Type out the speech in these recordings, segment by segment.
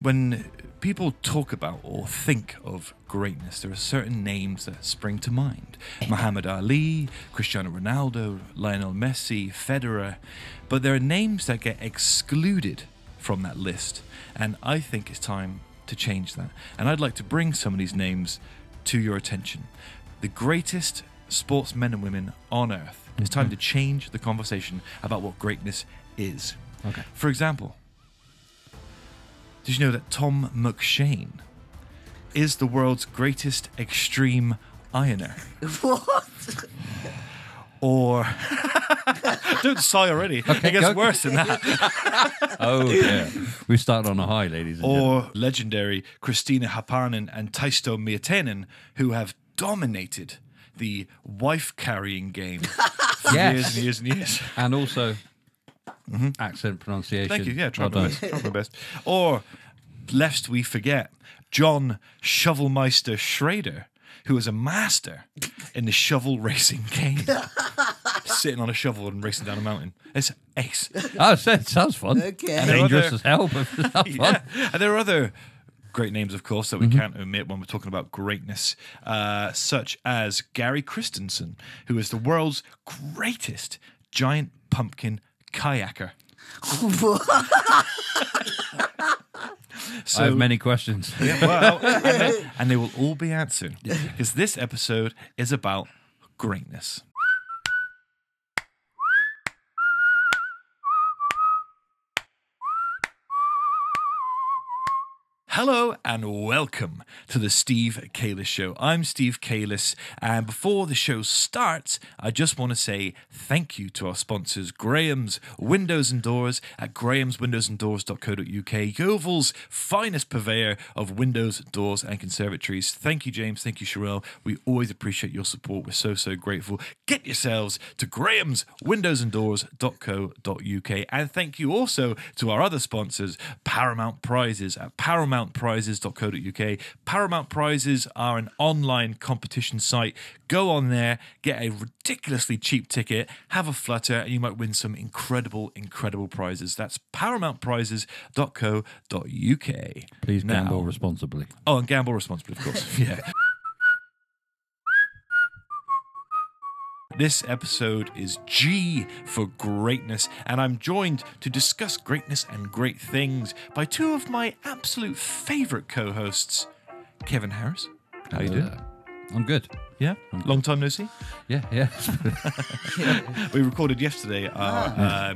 When people talk about or think of greatness, there are certain names that spring to mind. Muhammad Ali, Cristiano Ronaldo, Lionel Messi, Federer. But there are names that get excluded from that list. And I think it's time to change that. And I'd like to bring some of these names to your attention. The greatest sportsmen and women on earth. It's time to change the conversation about what greatness is. Okay. For example, did you know that Tom McShane is the world's greatest extreme ironer? What? Or don't sigh already. Okay, it gets go. worse than that. Oh, yeah. We've started on a high, ladies and gentlemen. Or legendary Christina Hapanen and Taisto Miettinen, who have dominated the wife-carrying game for years and years and years. And also accent pronunciation. Thank you. Yeah, try Well my done. best. Try my best. Or, lest we forget, John Shovelmeister Schrader, who is a master in the shovel racing game. Sitting on a shovel and racing down a mountain. It's ace. Oh, it sounds fun. Okay. And there are Dangerous other- as hell, but it's not fun. Yeah. And there are other great names, of course, that we can't omit when we're talking about greatness, such as Gary Christensen, who is the world's greatest giant pumpkin kayaker. I have many questions. Yeah, well, and they will all be answered because this episode is about greatness. Hello and welcome to the Steve Kalis Show. I'm Steve Kalis, and before the show starts, I just want to say thank you to our sponsors, Graham's Windows and Doors at grahamswindowsanddoors.co.uk, Yeovil's finest purveyor of windows, doors, and conservatories. Thank you, James. Thank you, Sherelle. We always appreciate your support. We're so grateful. Get yourselves to grahamswindowsanddoors.co.uk, and thank you also to our other sponsors, Paramount Prizes at paramountprizes.co.uk. Paramount Prizes are an online competition site. Go on there, get a ridiculously cheap ticket, have a flutter, and you might win some incredible prizes. That's paramountprizes.co.uk. Please Now- gamble responsibly. Oh, and gamble responsibly, of course. Yeah. This episode is G for greatness, and I'm joined to discuss greatness and great things by two of my absolute favourite co-hosts, Kevin Harris. How you doing? I'm good. Yeah? Long time no see? Yeah. We recorded yesterday our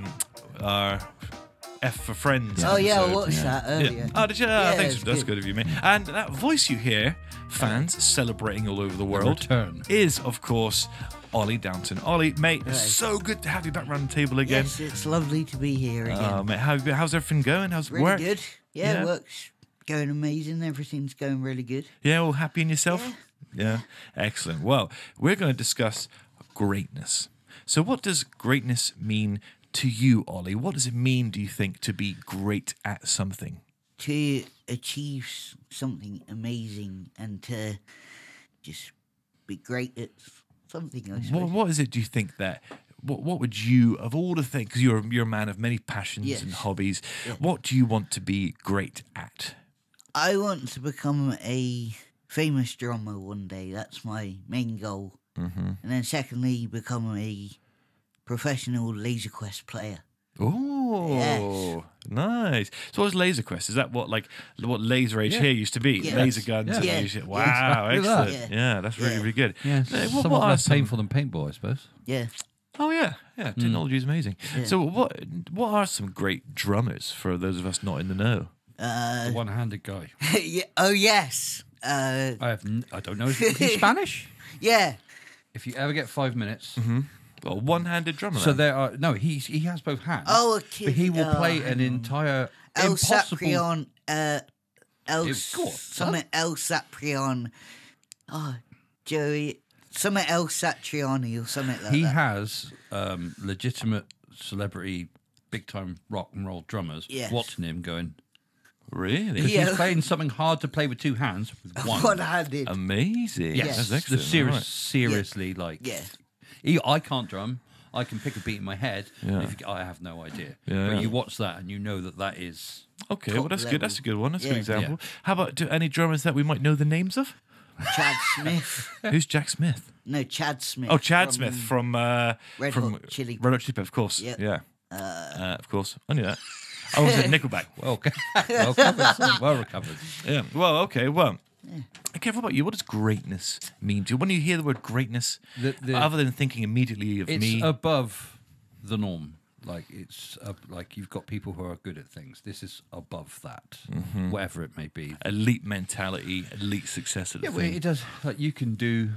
F for Friends Oh yeah, I episode. watched that earlier. Oh, did you? Yeah, Thanks. it's That's good. good of you, mate. And that voice you hear, fans celebrating all over the world, return. is, of course, Oli Downton. Oli, mate, it's Right. so good to have you back around the table again. Yes, it's lovely to be here again. Oh, mate, how's everything going? How's really work? good. Yeah, Yeah. work's going amazing. Everything's going really good. Yeah, all happy in yourself? Yeah. Excellent. Well, we're going to discuss greatness. So what does greatness mean to you, Oli? What does it mean, do you think, to be great at something? To achieve something amazing and to just be great at something, I suppose. What is it, do you think, that... What would you, of all the things, because you're a man of many passions Yes. and hobbies, Yeah. what do you want to be great at? I want to become a famous drummer one day. That's my main goal. Mm-hmm. And then secondly, become a professional Laser Quest player. Oh, Yes. nice. So what's Laser Quest? Is that what Laser Age here used to be? Yeah. Laser guns. Yeah. And Yeah. laser- Yeah. Wow, Exactly that. excellent. Yeah, that's really, Yeah. really good. Yeah, What somewhat are less some- painful than paintball, I suppose. Yeah. Oh yeah, technology is amazing. Yeah. So what are some great drummers for those of us not in the know? The one-handed guy. Yeah. Oh, yes. I don't know. Is he Spanish? Yeah. If you ever get 5 minutes. Well, one-handed drummer. So then. he has both hands. Oh, a kid. But he will oh, play an entire El impossible... Saprion. El Go on, something El Saprion. Oh, Joey. Something El Satriani or something like He that. has legitimate celebrity, big-time rock and roll drummers Yes. watching him going... Really? Because Yeah. he's playing something hard to play with two hands with one. One-handed. Amazing. Yes, That's the excellent. All right. seriously, like... Yeah. I can't drum. I can pick a beat in my head. Yeah. I have no idea. Yeah. But you watch that and you know that is... Okay, top well that's level. good. That's a good one. That's a good Yeah. example. How about any drummers that we might know the names of? Chad Smith. Who's Jack Smith? No, Chad Smith. Oh, Chad Smith from Red from Hot Chili Red Hot Chili Peppers, of course. Yep. Yeah, of course. I knew that. I was at Nickelback. Well, well covered, son. Well recovered. Yeah. Well, okay. Well, okay. What about you? What does greatness mean to you? When you hear the word greatness, other than thinking immediately of It's me, above the norm. Like it's like you've got people who are good at things. This is above that, whatever it may be. elite mentality, elite success at the Yeah, well, thing. it does. Like you can do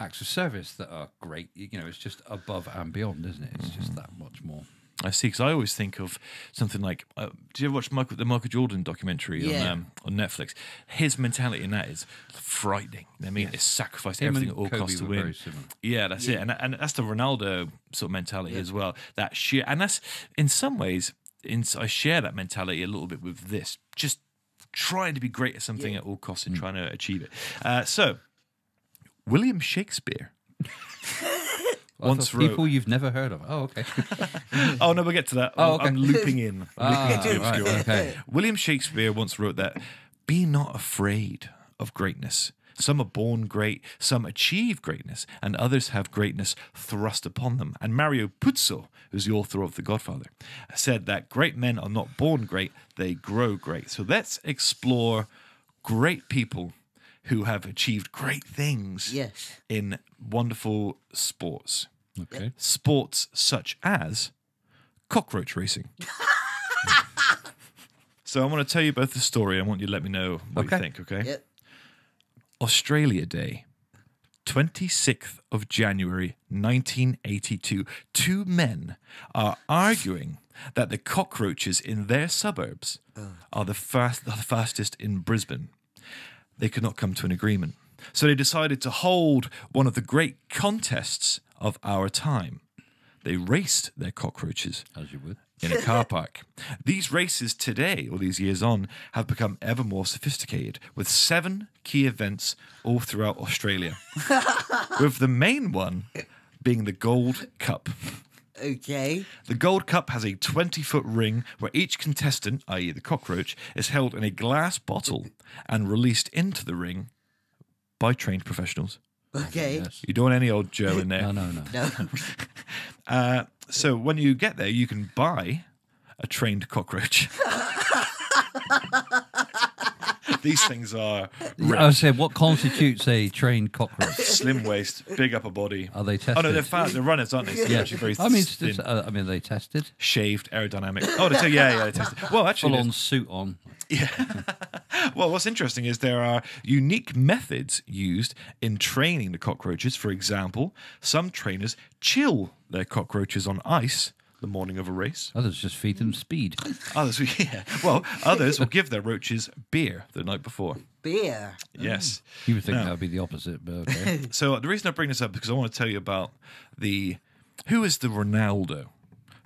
acts of service that are great. You know, it's just above and beyond, isn't it? It's just that much more. I see, because I always think of something like, do you ever watch the Michael Jordan documentary on Netflix? His mentality in that is frightening. I mean, it's sacrifice Him everything and at all Kobe costs to were win. very similar. Yeah, that's it, and that's the Ronaldo sort of mentality as well. That sheer, and that's in some ways, I share that mentality a little bit with this, just trying to be great at something at all costs and trying to achieve it. So, William Shakespeare. Once wrote, People you've never heard of. Oh, okay. oh no, we'll get to that. Oh, okay. I'm looping in. I'm looping into right, obscure. okay. William Shakespeare once wrote that, "Be not afraid of greatness. Some are born great, some achieve greatness, and others have greatness thrust upon them." And Mario Puzo, who's the author of The Godfather, said that great men are not born great, they grow great. So let's explore great people who have achieved great things Yes. in wonderful sports. Okay. Sports such as cockroach racing. So I want to tell you both the story. I want you to let me know what you think, okay? Yep. Australia Day, 26th of January, 1982. Two men are arguing that the cockroaches in their suburbs are the fastest in Brisbane. They could not come to an agreement. So they decided to hold one of the great contests of our time. They raced their cockroaches As you would. in a car park. These races today, all these years on, have become ever more sophisticated, with 7 key events all throughout Australia, with the main one being the Gold Cup. Okay. The Gold Cup has a 20-foot ring where each contestant, i.e. the cockroach, is held in a glass bottle and released into the ring by trained professionals. Okay. Yes. You don't want any old Joe in there. No. No. So when you get there, you can buy a trained cockroach. These things are I was saying, what constitutes a trained cockroach? slim waist, big upper body. Are they tested? Oh no, they're fast. They're runners, aren't they? So they're actually very I mean, thin, are they tested? shaved, aerodynamic. Oh, they tested. Well, actually, Full on suit on. well, what's interesting is there are unique methods used in training the cockroaches. For example, some trainers chill their cockroaches on ice the morning of a race. Others just feed them speed. Others will give their roaches beer the night before. Beer. Yes. You would think No. that would be the opposite, but okay. So the reason I bring this up is because I want to tell you about who is the Ronaldo,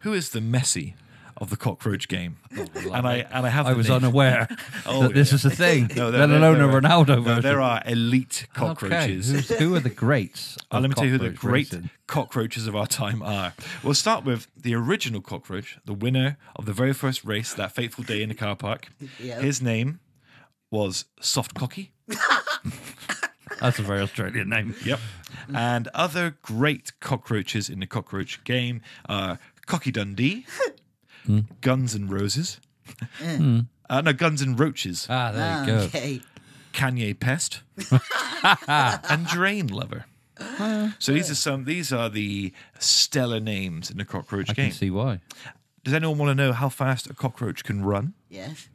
who is the Messi of the cockroach game, and I have. I the was name. unaware that this was a thing, No, let alone a Ronaldo No, version. there are elite cockroaches. Okay. Who are the greats? Let me tell you who the cockroach great racing? cockroaches of our time are. We'll start with the original cockroach, the winner of the very first race that fateful day in the car park. Yeah. His name was Soft Cocky. That's a very Australian name. Yep. And other great cockroaches in the cockroach game are Cocky Dundee, Guns N' Roses, no, Guns N' Roaches, There you go. Okay. Kanye Pest, and Drain Lover. So these are the stellar names in the cockroach I game. can see why. Does anyone want to know how fast a cockroach can run? Yes.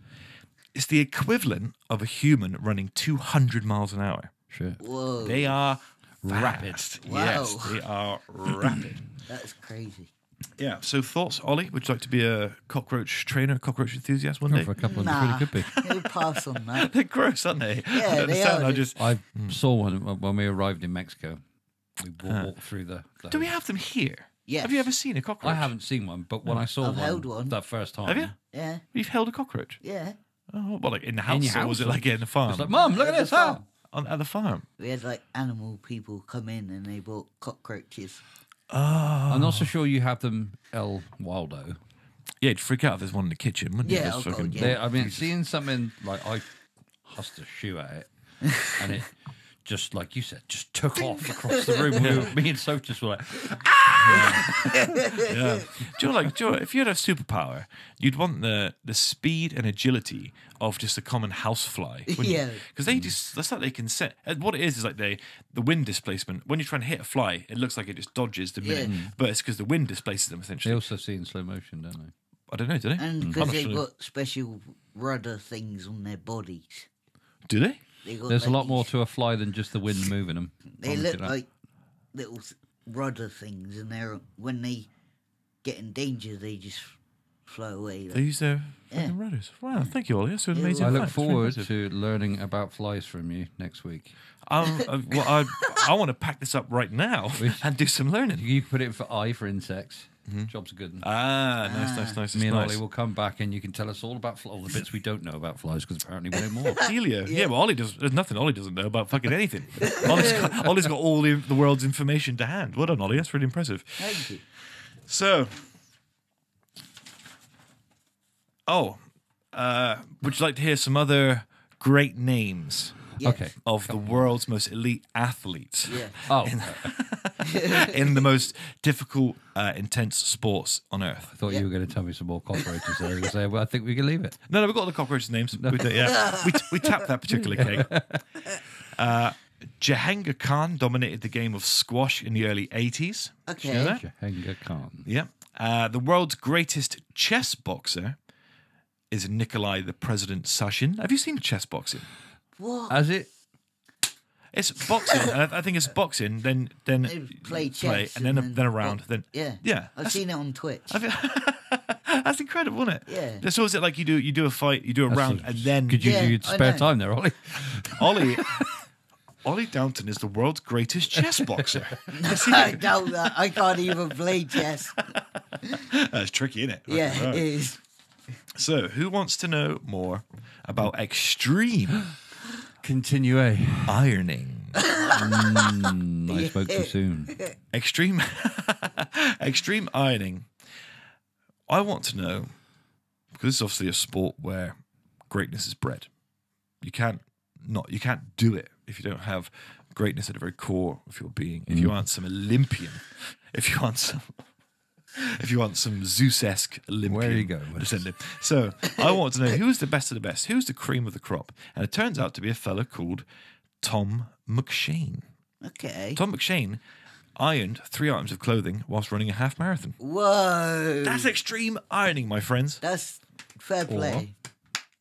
It's the equivalent of a human running 200 miles an hour. Sure. Whoa. They are Rapid. fast. Wow. Yes, they are rapid. That's crazy. Yeah. So thoughts, Ollie? Would you like to be a cockroach trainer, cockroach enthusiast one day? For a couple of them, Nah. really could be. He'll pass on that. They're gross, aren't they? Yeah, I they understand. are. I just. I saw one when we arrived in Mexico. We walked through the Do we have them here? Yes. Have you ever seen a cockroach? I haven't seen one, but when I saw I've held one. that first time, Have you? Yeah. You've held a cockroach? Yeah. Oh, well, like in the house, your or was it house? like in the farm? it's like, Mum, look at this, huh? At the farm. We had like animal people come in and they bought cockroaches. Oh. I'm not so sure you have them El Waldo. Yeah, you'd freak out if there's one in the kitchen, wouldn't you? Yeah, Just oh God, fucking- yeah. I mean, seeing something like I hustled a shoe at it, and it just like you said, just took off across the room. Me and Soph just were like, Yeah. Do you know, if you had a superpower, you'd want the speed and agility of just a common housefly. Yeah. Because that's like they can set. What it is like the wind displacement. When you're trying to hit a fly, it looks like it just dodges the minute, but it's because the wind displaces them they essentially. also see in slow motion, don't they? I don't know, do they? And I'm because not they've sure. got special rudder things on their bodies. Do they? They got There's a like lot more these- to a fly than just the wind moving them. They look like little rudder things, and when they get in danger, they just fly away. They use their fucking rudders. Wow, thank you, Ollie. That's an amazing I look fact. It's very forward impressive. to learning about flies from you next week. I want to pack this up right now and do some learning. You put it for I for insects. Job's a good one. Nice. Me and nice. Ollie will come back and you can tell us all about all the bits we don't know about flies because apparently we know more. Helio. Yeah, well, Ollie does. There's nothing Ollie doesn't know about fucking anything. Ollie's got all the world's information to hand. Well done, Ollie. That's really impressive. Thank you. So, would you like to hear some other great names Yes. Okay. of the world's most elite athletes Yeah. Oh, in the most difficult, intense sports on Earth? I thought you were going to tell me some more cockroaches there. You say, well, I think we can leave it. No, we've got all the cockroaches' names. We tapped that particular cake. Jahangir Khan dominated the game of squash in the early 80s. Okay. You know that? Jahangir Khan. Yeah. The world's greatest chess boxer is Nikolai the President Sashin. Have you seen chess boxing? What? Has it? It's boxing. and I think it's boxing. Then They play chess and then a round. Then Yeah. I've That's, seen it on Twitch. that's incredible, isn't it? Yeah. So is it like you do a fight, you do a round, and then Could you Yeah, do I spare know. time there, Ollie? Oli Downton is the world's greatest chess boxer. I doubt that. I can't even play chess. That's tricky, isn't it? Yeah, Right. it is. So, who wants to know more about extreme Continue. ironing? I spoke too soon. Extreme ironing. I want to know, because it's obviously a sport where greatness is bred. You can't do it if you don't have greatness at the very core of your being. If you aren't some Olympian, if you aren't some Zeus-esque Olympian. Where are you going with descendant. So I want to know who's the best of the best, who's the cream of the crop, and it turns out to be a fella called Tom McShane. Okay. Tom McShane ironed 3 items of clothing whilst running a half marathon. Whoa. That's extreme ironing, my friends. That's fair play.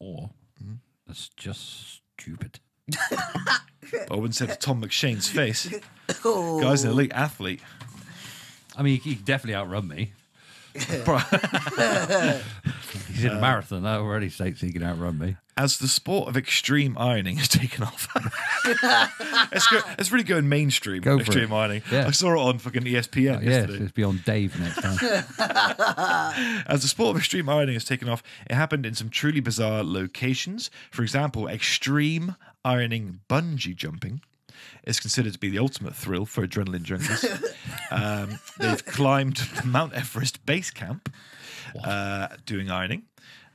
Or that's just stupid. I wouldn't say to Tom McShane's face. Oh. Guy's an elite athlete. I mean, he can definitely outrun me. Bro, He's in a marathon. That already states he can outrun me. as the sport of extreme ironing has taken off. It's really going mainstream, Go for extreme it. ironing. Yeah. I saw it on fucking ESPN Yes, yesterday. it's be on Dave next time. As the sport of extreme ironing has taken off, it happened in some truly bizarre locations. For example, extreme ironing bungee jumping is considered to be the ultimate thrill for adrenaline junkies. They've climbed the Mount Everest base camp doing ironing.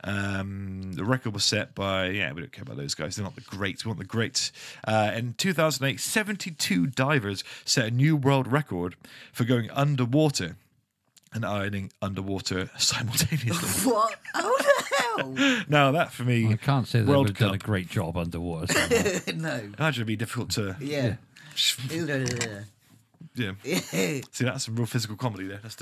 The record was set by, we don't care about those guys. They're not the greats. We want the greats. In 2008, 72 divers set a new world record for going underwater and ironing underwater simultaneously. What? How the hell? Now, that for me, I can't say that World they've done a Cup. great job underwater. somehow. No. Imagine it'd be difficult to. Yeah. Yeah. Yeah. See, that's some real physical comedy there. That's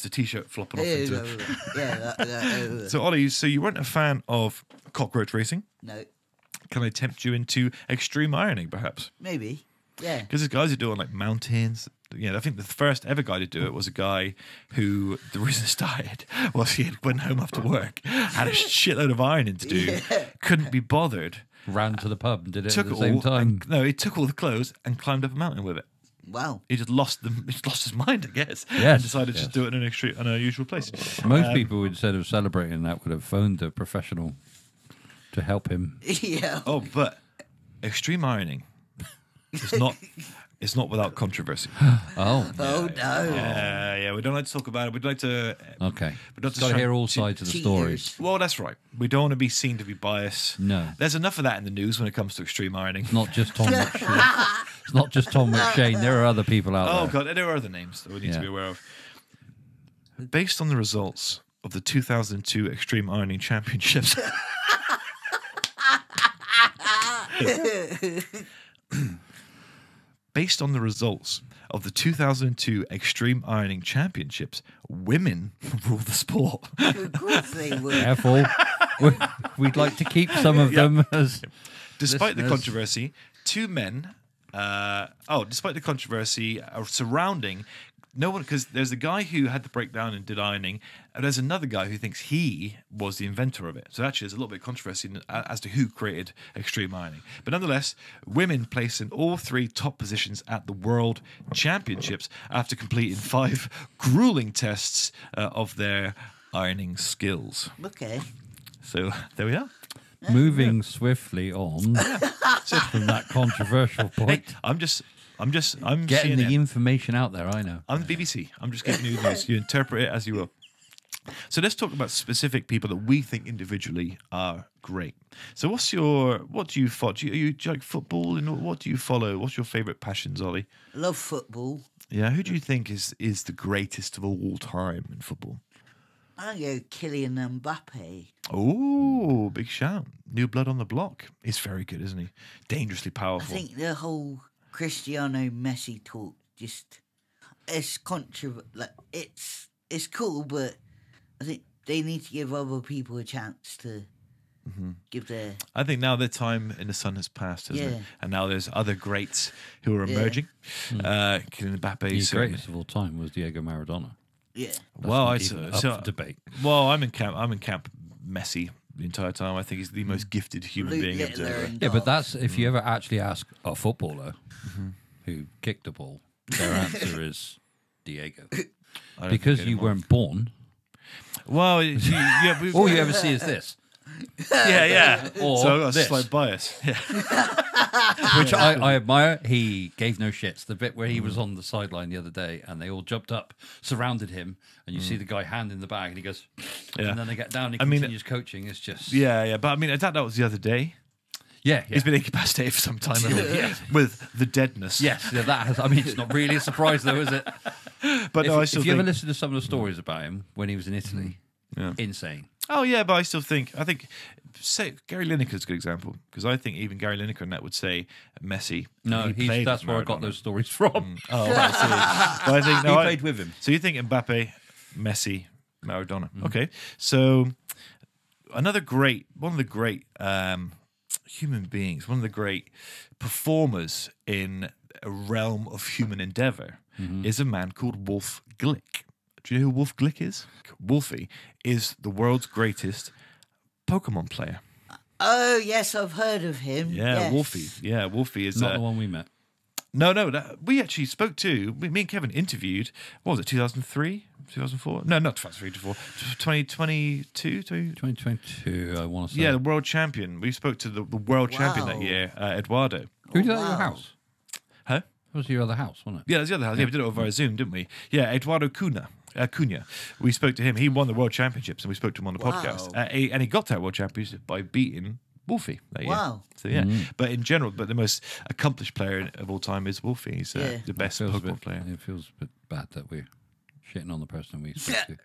the t-shirt flopping off into. Yeah. So, Ollie, so you weren't a fan of cockroach racing. No. Can I tempt you into extreme ironing, perhaps? Maybe. Yeah. Because there's guys who do it on like mountains. Yeah, I think the first ever guy to do it was a guy who, the reason it started was he went home after work, had a shitload of ironing to do, Yeah. couldn't be bothered, Ran to the pub and did it took at it the same all, time. he took all the clothes and climbed up a mountain with it. Wow. He just lost his mind, I guess. Yes, And decided to yes. just do it in an unusual place. Most people, instead of celebrating that, would have phoned a professional to help him. Yeah. Oh, but extreme ironing It's not. It's not without controversy. Oh, Oh no! Yeah. We don't like to talk about it. We'd like to. okay. We'd like Got to hear all sides of the story. Cheaters. Well, that's right. We don't want to be seen to be biased. No. There's enough of that in the news when it comes to extreme ironing. It's not just Tom McShane. It's not just Tom McShane. There are other people out Oh there. god, there are other names that we need to Yeah. be aware of. Based on the results of the 2002 Extreme Ironing Championships. Based on the results of the 2002 Extreme Ironing Championships, women rule the sport. Of course they would. Careful. We'd like to keep some of them as. Despite the listeners. controversy, two men. Despite the controversy surrounding no one, because there's a guy who had the breakdown and did ironing, and there's another guy who thinks he was the inventor of it. So actually, there's a little bit of controversy as to who created extreme ironing. But nonetheless, women placed in all three top positions at the World Championships after completing 5 grueling tests of their ironing skills. Okay. So there we are. Moving swiftly on from that controversial point. I'm Getting CNN. the information out there, I know. I'm the BBC. I'm just giving you the news. You interpret it as you will. So let's talk about specific people that we think individually are great. So what do you follow? Do you like football? And what do you follow? What's your favourite passions, Ollie? Love football. Yeah, who do you think is the greatest of all time in football? I go Kylian Mbappe. Oh, big shout. New blood on the block. He's very good, isn't he? Dangerously I powerful. think the whole Cristiano Messi talk it's it's cool, but I think they need to give other people a chance to give their. I think now their time in the sun has passed, hasn't Yeah. it? And now there's other greats who are emerging. Kylian Mbappe. The certainly. greatest of all time was Diego Maradona. Yeah. Well, That's not even up for debate. Well, I'm in camp Messi the entire time. I think he's the most gifted human Luke being Littler ever. and Yeah, but God. that's if you ever actually ask a footballer who kicked the ball, their answer is Diego. I don't Because think you anymore. weren't born, Well, all you ever see is this, yeah. Or So I've got a this. slight bias. Yeah. which I admire. He gave no shits. The bit where he was on the sideline the other day and they all jumped up, surrounded him, and you see the guy hand in the bag and he goes, Yeah. and then they get down and he I mean- continues coaching. It's just, Yeah. But I mean, that was the other day. yeah. He's been incapacitated for some time with the deadness. Yes, yeah, that has. I mean, it's not really a surprise, though, is it? But no, I still if you ever think. listen to some of the stories about him when he was in Italy, Yeah. insane. Oh yeah, but I still think. Say Gary Lineker's a good example because I think even Gary Lineker and that would say Messi. No, he played that's with where I got Maradona. those stories from. Oh, right, so, but I think He played with him. So you think Mbappe, Messi, Maradona? Mm-hmm. Okay, so one of the great human beings, one of the great performers in a realm of human endeavor Mm-hmm. is a man called Wolf Glick. Do you know who Wolf Glick is? Wolfie is the world's greatest Pokemon player. Oh yes, I've heard of him. Yeah, Yes. Wolfie. Yeah, Wolfie is Not the one we met. No, we actually spoke to. Me and Kevin interviewed. What was it? 2003, 2004? No, not 2003, 2022. 2022, I want to say. Yeah, the world champion. We spoke to the world champion that Wow. year, Eduardo. Who did that at Wow. your house? Huh? That was your other house, wasn't it? Yeah, that's the other house. Yeah, we did it over Zoom, didn't we? Yeah, Eduardo Cunha. We spoke to him. He won the world championships, and we spoke to him on the Wow. podcast. And he got that world championship by beating Wolfie that year. Wow. So yeah, but in general, the most accomplished player of all time is Wolfie. He's Yeah. the best Feels a Pokemon bit- player. It feels a bit bad that we're shitting on the person we spoke to.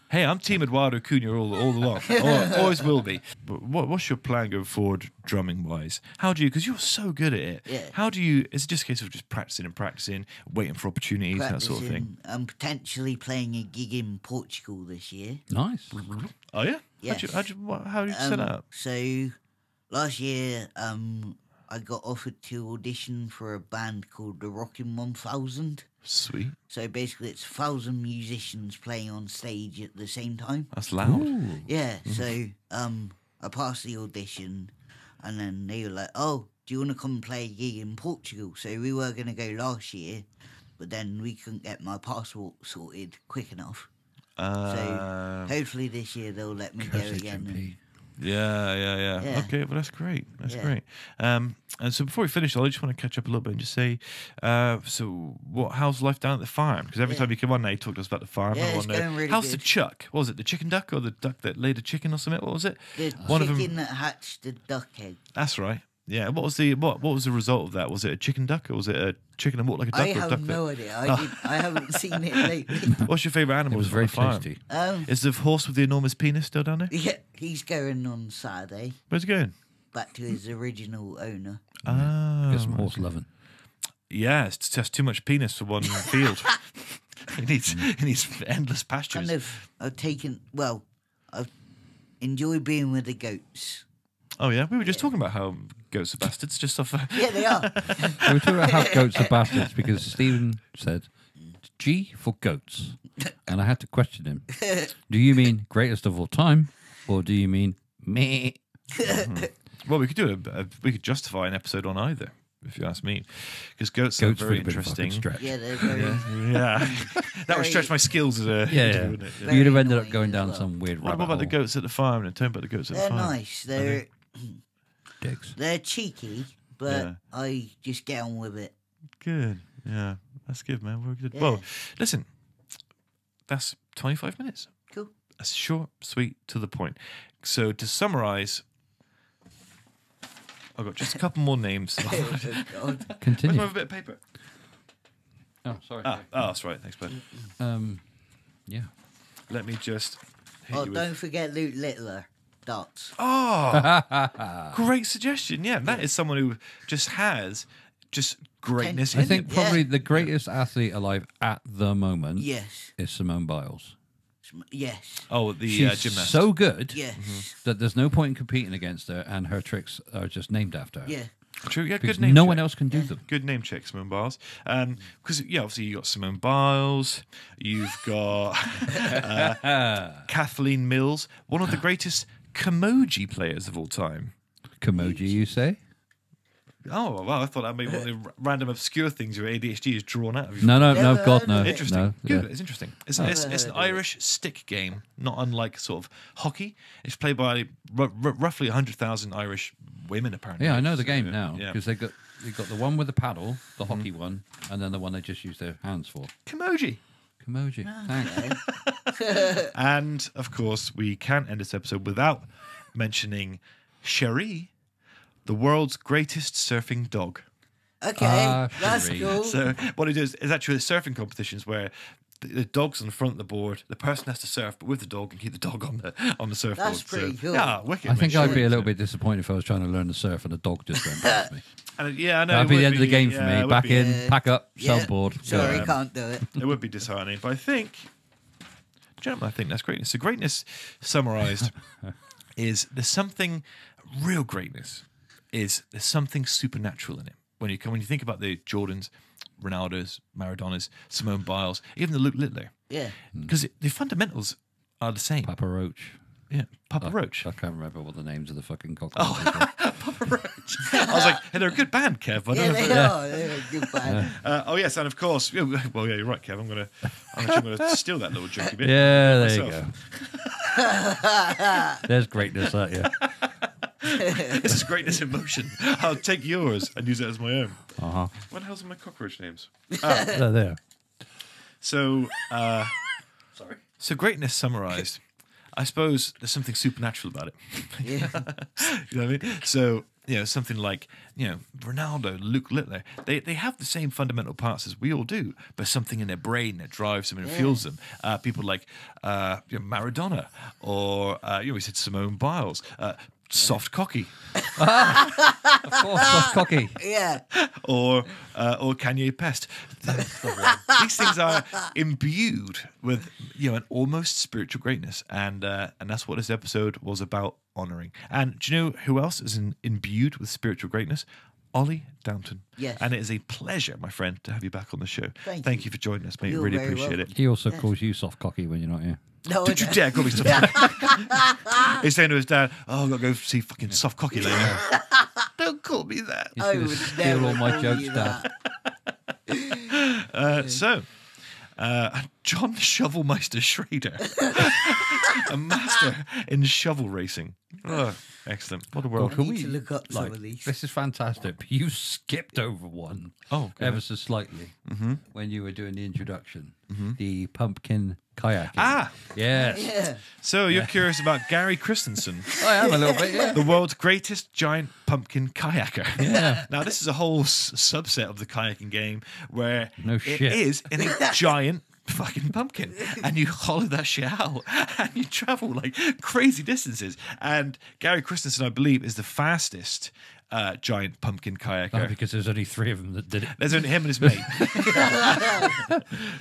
Hey, I'm Team Eduardo Cunha all along. Always will be. But what's your plan going forward, drumming wise? How do you? Because you're so good at it. Yeah. How do you? Is it just a case of just practicing, waiting for opportunities, that sort of thing? I'm potentially playing a gig in Portugal this year. Nice. Oh yeah. Yes. How do you set up? So last year, I got offered to audition for a band called the Rockin' 1000. Sweet. So basically, it's 1,000 musicians playing on stage at the same time. That's loud. Yeah. So I passed the audition, and then they were like, "Oh, do you want to come and play a gig in Portugal?" So we were going to go last year, but then we couldn't get my passport sorted quick enough. So hopefully this year they'll let me go again. Yeah. Yeah. Okay, well, that's great. That's Yeah. great. And so before we finish, I just want to catch up a little bit and just say, how's life down at the farm? Because every Yeah. time you come on now, you talk to us about the farm. Yeah, I it's wanna know, going really how's the good. chuck? What was it, the chicken duck or the duck that laid a chicken or something? What was it? The One of them- chicken that hatched the duck egg. That's right. Yeah. What was the result of that? Was it a chicken duck or was it a chicken that walked like a duck? I or a duck have no idea. I haven't seen it lately. What's your favourite animal? It was on very the farm? tasty. Is the horse with the enormous penis still down there? Yeah, he's going on Saturday Where's it going? back to his original owner. Ah, Get some horse loving. yeah, it's just too much penis for one field. He needs endless pastures. Kind of, I've enjoyed being with the goats. Oh yeah, we were just talking about how goats are bastards. Just off. Yeah, they are. So we're talking about how goats are bastards because Stephen said G for goats. And I had to question him. Do you mean greatest of all time? Or do you mean me? Well, we could we could justify an episode on either, if you ask me, because goats are very would have been a fucking interesting. stretch. Yeah, they're very. Yeah, that would stretch my skills as a Yeah. wouldn't it? Very You'd have ended up annoying going as down well. some weird What rabbit about the hole. goats at the farm? And tell me about the goats at the They're farm. nice. They're Dicks. they're cheeky, but Yeah. I just get on with it. Good. Yeah, that's good, man. We're good. Yeah. Well, listen, that's 25 minutes. Cool. That's short, sweet, to the point. So to summarise, I've got just a couple more names. Where's God. Continue. my bit of paper? Oh, sorry. That's right. Thanks, bud. Yeah. Let me just hit Oh, you don't with... forget Luke Littler. Dots. Oh, great suggestion. Yeah, that is someone who just has just greatness I in think him. probably the greatest athlete alive at the moment Yes. is Simone Biles. Yes. Oh, the She's gymnast. so good Yes. that there's no point in competing against her, and her tricks are just named after her. Yeah. True, yeah, Because good name no check. one else can do them. Good name check, Simone Biles. Because, obviously you got Simone Biles. You've got Kathleen Mills, one of the greatest Camoji players of all time. Camoji, you say? Oh, well, I thought that maybe one of the random obscure things your ADHD is drawn out of you. No, Never God, heard no. of it. Interesting. No, Good. yeah. It's interesting. It's Never an heard of it. Irish stick game, not unlike sort of hockey. It's played by roughly 100,000 Irish women, apparently. Yeah, I know the So, game now Yeah. because they got the one with the paddle, the hockey one, and then the one they just use their hands for. Camoji. Camoji. Thanks. Okay. And, of course, we can't end this episode without mentioning Cherie, the world's greatest surfing dog. Okay. That's Cherie. cool. So what it is actually surfing competitions where the dog's on the front of the board. The person has to surf, but with the dog and keep the dog on the surfboard. That's pretty cool. Yeah, wicked. I think mate. I'd be a little So- bit disappointed if I was trying to learn to surf and a dog just went past me. And, yeah, I know. That'd it be the would end of the game for yeah, it me. would Back be- in, pack up, Yeah. surfboard. Sorry, Yeah. can't do it. It would be disheartening, but I think, gentlemen, I think that's greatness. So greatness, summarised, is there's something real greatness. Is there's something supernatural in it. When you think about the Jordans, Ronaldos, Maradonas, Simone Biles, even the Luke Littler, Yeah. because the fundamentals are the same. Papa Roach. Yeah, Papa Roach. I can't remember what the names of the fucking cockroaches were. Papa Roach. I was like, hey, they're a good band, Kev. I don't Yeah, know they if are. They're a good band. oh yes, and of course, well, yeah, you're right, Kev. I'm gonna steal that little junky bit. Yeah, there you myself. go. There's greatness at you. This is greatness in motion. I'll take yours and use it as my own. Uh-huh. What the hell's my cockroach names? There. So, Sorry. so greatness summarized. I suppose there's something supernatural about it. Yeah. You know what I mean? So, something like, Ronaldo, Luke Littler, they have the same fundamental parts as we all do, but something in their brain that drives them and fuels them. People like Maradona, or we said Simone Biles, soft cocky, Of course, soft cocky. Yeah. or Kanye Pest. These things are imbued with an almost spiritual greatness, and that's what this episode was about, honoring. And do you know who else is imbued with spiritual greatness? Oli Downton. Yes. And it is a pleasure, my friend, to have you back on the show. Thank you for joining us, mate. You're Really very appreciate welcome. it. He also calls you soft cocky when you're not here. No, Don't you dare call me soft cocky. He's saying to his dad, "Oh, I've got to go see fucking soft cocky later." Don't call me that. He's I going to would steal never all my call jokes, you Dad. that. John Shovelmeister Schrader, a master in shovel racing. Oh, excellent. What a Well, world. I can need we, to look up some like, of these. this is fantastic. But you skipped over one Oh, go ever ahead. so slightly when you were doing the introduction. The pumpkin kayaking. Ah, Yes. Yeah. so you're curious about Gary Christensen, I am a little bit, yeah. the world's greatest giant pumpkin kayaker. Yeah. Now, this is a whole subset of the kayaking game where No it shit. is in a giant fucking pumpkin, and you hollow that shit out, and you travel like crazy distances. And Gary Christensen, I believe, is the fastest giant pumpkin kayaker. Oh, because there's only 3 of them that did it. There's only him and his mate.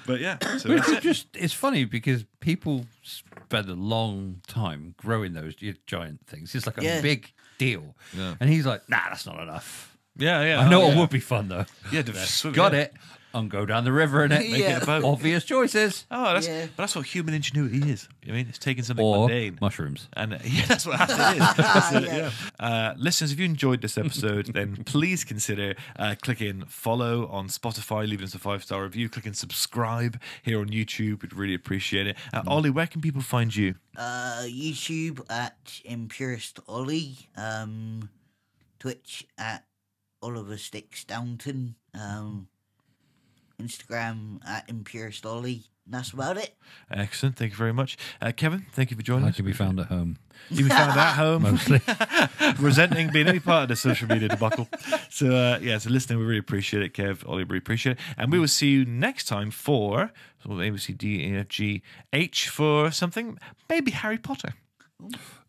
But yeah, so that's it. It's funny because people spend a long time growing those giant things. It's like a Yeah. big deal. Yeah. And he's like, nah, that's not enough. Yeah. I know Oh, it yeah. would be fun, though. Yeah, to swim, Got yeah. it. And go down the river and it. Make it a boat. Obvious choices. Oh, that's Yeah. but that's what human ingenuity is. I mean, it's taking something Or mundane. mushrooms. And yeah, that's what it is. That's it, yeah. Listeners, if you enjoyed this episode, then please consider clicking follow on Spotify, leaving us a 5-star review, clicking subscribe here on YouTube. We'd really appreciate it. Ollie, where can people find you? YouTube at Impurist Oli. Twitch at Oliver Sticks Downton. Instagram at Impurist Oli. That's about it. Excellent. Thank you very much. Kevin, thank you for joining I us. can be found at home. You've been found at home, Mostly. resenting being any part of the social media debacle. So, so listening, we really appreciate it, Kev. Ollie, really appreciate it. And we will see you next time for A, B, C, D, E, F, G, H for something, maybe Harry Potter.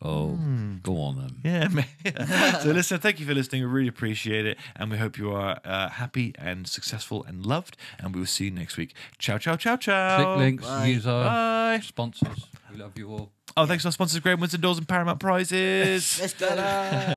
Oh, go on then. Yeah. So, listen, thank you for listening. We really appreciate it. And we hope you are happy and successful and loved. And we will see you next week. Ciao, ciao, ciao, ciao. Click links, Bye. use our Bye. sponsors. We love you all. Oh, thanks to our sponsors, Graham Winston Doors and Paramount Prizes. Let's go.